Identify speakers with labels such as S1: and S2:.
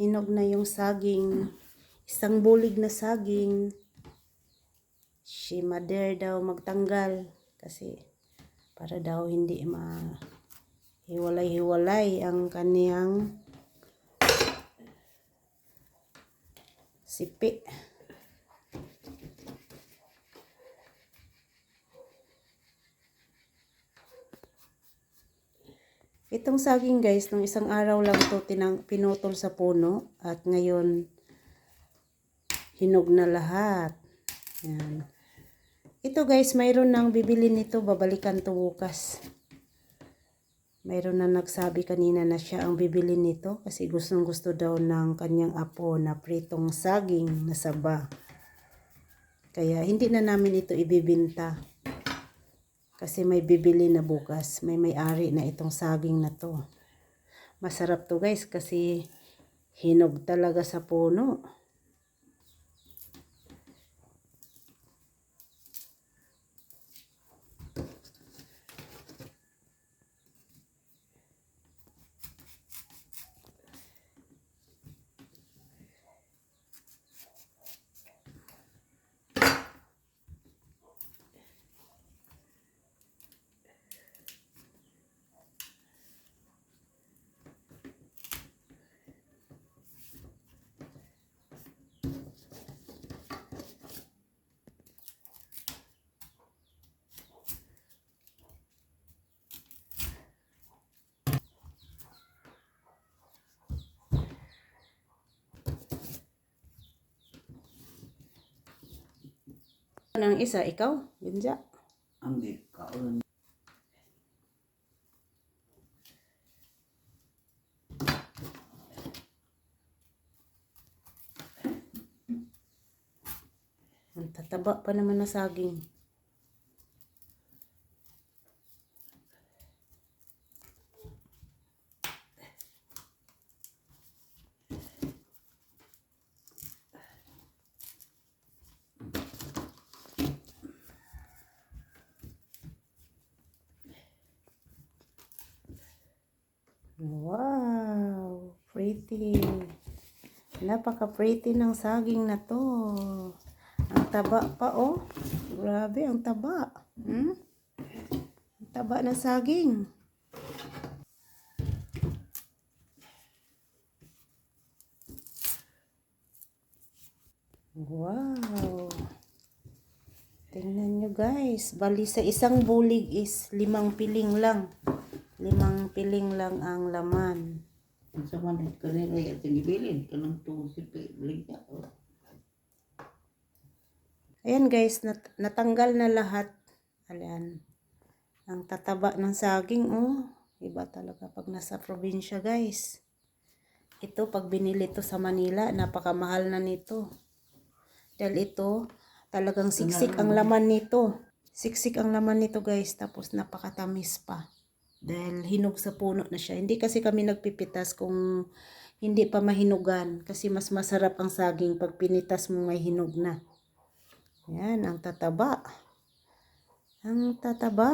S1: hinog na yung saging. Isang bulig na saging. Si mother daw magtanggal kasi para daw hindi hiwalay-hiwalay ang kaniyang sipi. Itong saging guys, nung isang araw lang to pinutol sa puno at ngayon hinog na lahat. Yan. Ito guys, mayroon nang bibili nito, babalikan to bukas. Mayroon na nagsabi kanina na siya ang bibili nito kasi gustong gusto daw ng kanyang apo na pritong saging na saba. Kaya hindi na namin ito ibibinta. Kasi may bibili na bukas. May may-ari na itong saging na to. Masarap to guys kasi hinog talaga sa puno. Ang isa, ikaw? Ginja?
S2: Ang ikaw.
S1: Ang tataba pa naman na saging. Wow, pretty. Napaka-pretty ng saging na to. Ang taba pa oh. Grabe, ang taba. Ang taba ng saging. Wow. Tingnan nyo guys. Bali sa isang bulig is 5 piling lang. 5 piling lang ang laman.
S2: Ang sama na kanila yung tinibilin. Kanang itong sipi. Bligya.
S1: Ayan guys, natanggal na lahat. Ayan. Ang tataba ng saging, oh. Iba talaga pag nasa probinsya guys. Ito, pag binili to sa Manila, napakamahal na nito. Dahil ito, talagang siksik ang laman nito. Siksik ang laman nito guys, tapos napakatamis pa. Dahil hinog sa puno na siya. Hindi kasi kami nagpipitas kung hindi pa mahinugan. Kasi mas masarap ang saging pag pinitas mo may hinog na. Yan, ang tataba. Ang tataba.